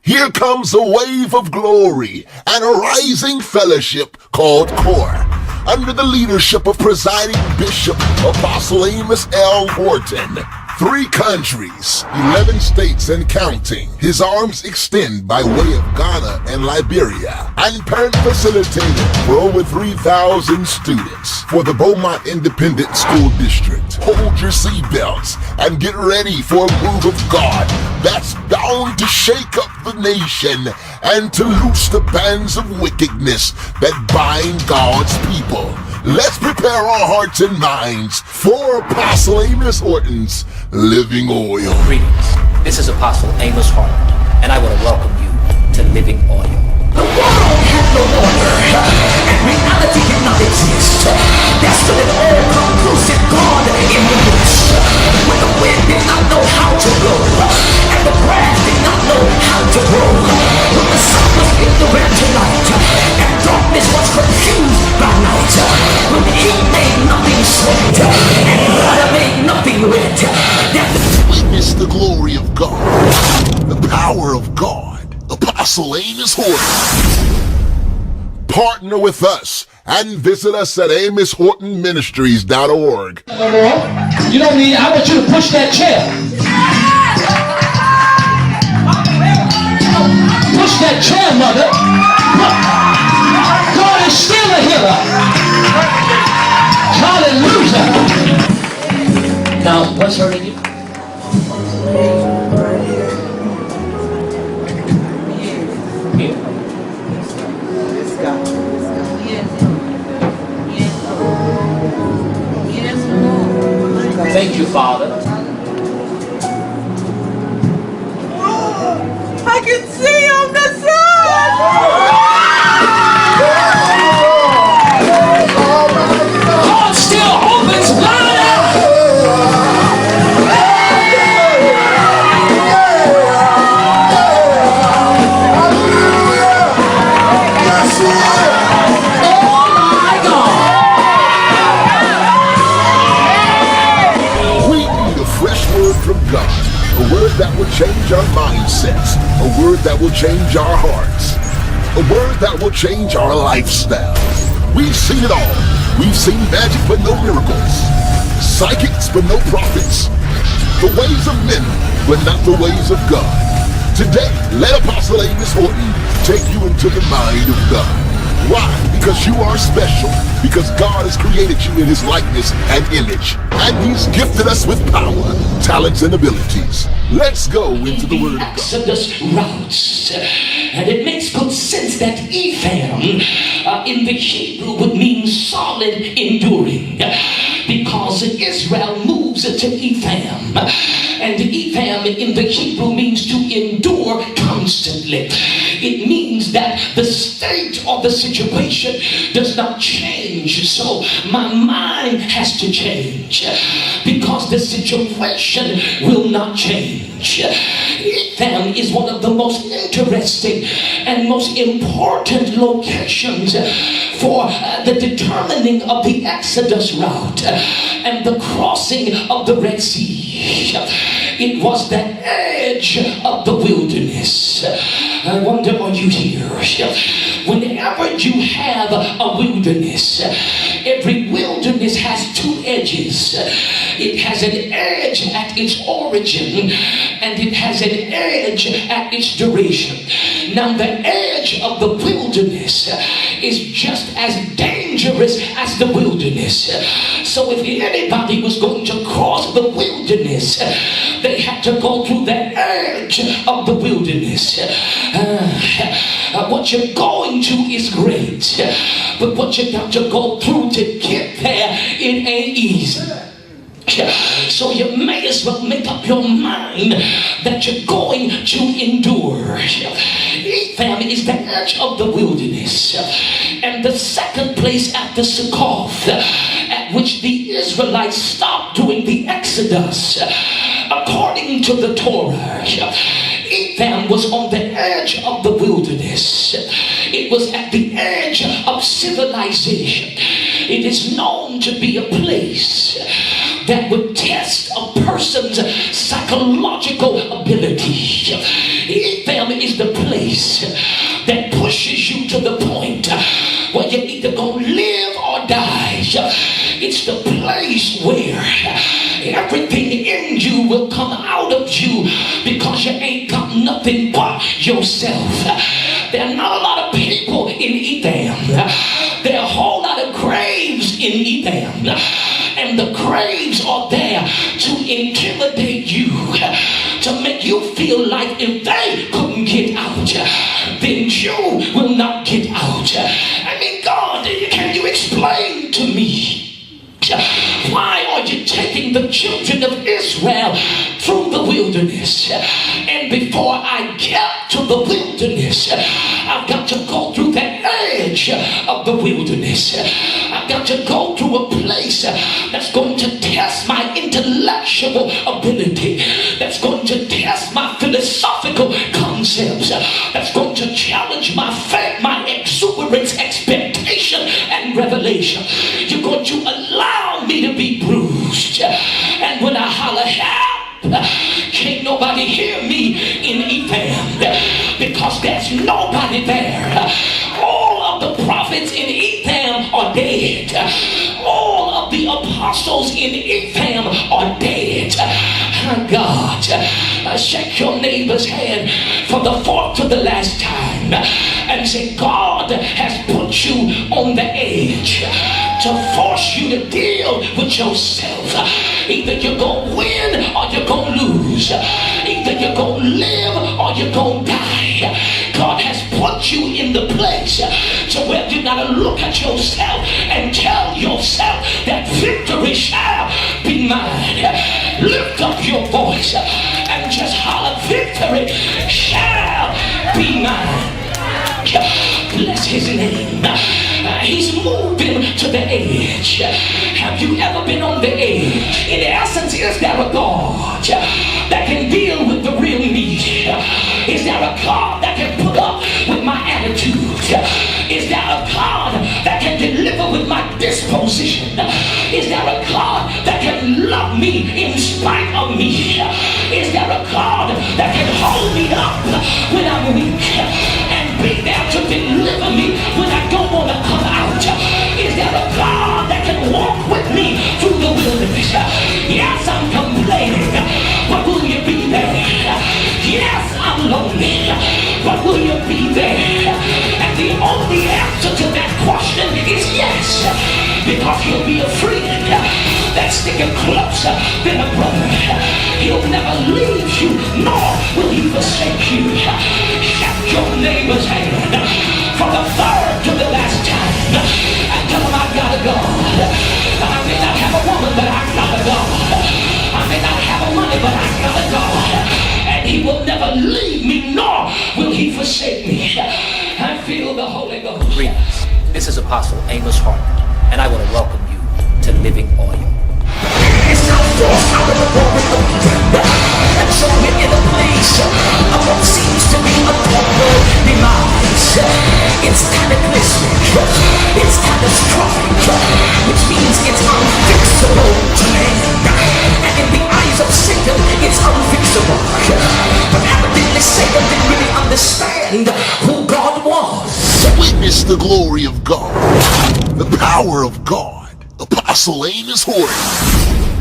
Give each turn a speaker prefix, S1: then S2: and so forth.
S1: Here comes a wave of glory and a rising fellowship called CORE, under the leadership of presiding Bishop Apostle Amos L. Horton. 3 countries, 11 states and counting. His arms extend by way of Ghana and Liberia. And parent facilitator for over 3,000 students for the Beaumont Independent School District. Hold your seatbelts and get ready for a move of God that's bound to shake up the nation and to loose the bands of wickedness that bind God's people. Let's prepare our hearts and minds for Apostle Amos Horton's Living Oil.
S2: Greetings. This is Apostle Amos Horton, and I want to welcome you to Living Oil.
S3: The world had no order, and reality did not exist. There stood an all-conclusive God in the midst. When the wind did not know how to blow, and the grass did not know how to grow. When the sun was ignorant tonight, and darkness was confused by night. When he made nothing sweat, and water made nothing wet.
S1: Witness the glory of God, the power of God. Apostle Amos Horton. Partner with us and visit us at AmosHortonMinistries.org.
S4: You don't need, I want you to push that chair. Push that chair, mother. God is still a healer. Hallelujah. Now, what's hurting you? Thank you, Father.
S5: I can see on the sun.
S4: God still opens blind eyes.
S1: A word that will change our mindsets, a word that will change our hearts, a word that will change our lifestyle. We've seen it all. We've seen magic but no miracles, psychics but no prophets, the ways of men but not the ways of God. Today, let Apostle Amos Horton take you into the mind of God. Why? Because you are special. Because God has created you in His likeness and image. And He's gifted us with power, talents, and abilities. Let's go into the Word of God.
S3: Exodus routes. And it makes good sense that Ephraim in the Hebrew would mean solid, enduring. Because Israel moves to Ephraim. And Ephraim in the Hebrew means to endure constantly. It means that the state or the situation does not change. So my mind has to change because the situation will not change. Ephraim is one of the most interesting and most important locations for the determining of the Exodus route and the crossing of the Red Sea. It was the edge of the wilderness. I wonder, are you here? Whenever you have a wilderness, every wilderness has 2 edges. It has an edge at its origin and it has an edge at its duration. Now the edge of the wilderness is just as dangerous as the wilderness. So if anybody was going to cross the wilderness, they had to go through the edge of the wilderness. What you're going to is great, but what you got to go through to get there, it ain't easy. So you may as well make up your mind that you're going to endure. Ephraim is the edge of the wilderness, and the second place after Succoth, at which the Israelites stopped doing the Exodus, according to the Torah. Ephraim was on the edge of the wilderness. It was at the edge of civilization. It is known to be a place that would test a person's psychological ability. Ephraim is the place that pushes you to the point where you're either going to live or die. It's the place where everything in you will come out of you because you ain't got nothing but yourself. There are not a lot of people in Ephraim. There are a whole lot of graves in Ephraim. And the graves are there to intimidate you, to make you feel like if they couldn't get out, then you will not get out. I mean, God, can you explain to me? Why are you taking the children of Israel through the wilderness? And before I get to the wilderness, I've got to go through the edge of the wilderness. I've got to go through a place that's going to test my intellectual ability, that's going to test my philosophical concepts, that's going to challenge my faith, my exuberance, expectation, and revelation. You're going to allow me to be bruised. And when I holler help, can't nobody hear me in Ephraim because there's nobody there. All of the prophets in Ephraim are dead. All of the apostles in Ephraim are dead. God, shake your neighbor's hand for the fourth to the last time and say, God has put you on the edge to force you to deal with yourself. Either you're going to win or you're going to lose. Either you're going to live or you're going to die. God has put you in the place to where you got to look at yourself and tell yourself that victory shall be mine. Lift up your voice and just holler, victory shall be mine. Bless his name. He's moving to the edge. Have you ever been on the edge? In essence, is there a God that can deal with the real me? Is there a God that can put up with my attitude? Is there a God that can deliver with my disposition? Is there a God that can love me in spite of me? Is there a God that can hold me up when I'm weak and be there to deliver me when I don't want to come out? Is there a God that can walk with me through the wilderness? Yes, I'm complaining, but will you be there? Yes, I'm lonely, but will you be there? And the only answer to that question is yes, because he'll be a friend that's sticking closer than a brother. He'll never leave you, nor will he forsake you. Shake your neighbor's hand for the third to the last time and tell him I got a God. I may not have a woman, but I got a God. I may not have a money, but I got a God. And he will never leave me, nor will he forsake me. I feel the Holy Ghost.
S2: Greetings. This is Apostle Amos Hartman, and I want to welcome you to Living Oil.
S3: It's now forced out of the glory of Eden, and so we're in a place of what seems to be a total demise. It's cataclysmic, it's catastrophic, which means it's unfixable to man. And in the eyes of Satan, it's unfixable. But evidently Satan didn't really understand who God was.
S1: Witness the glory of God, the power of God. Apostle Amos Horton.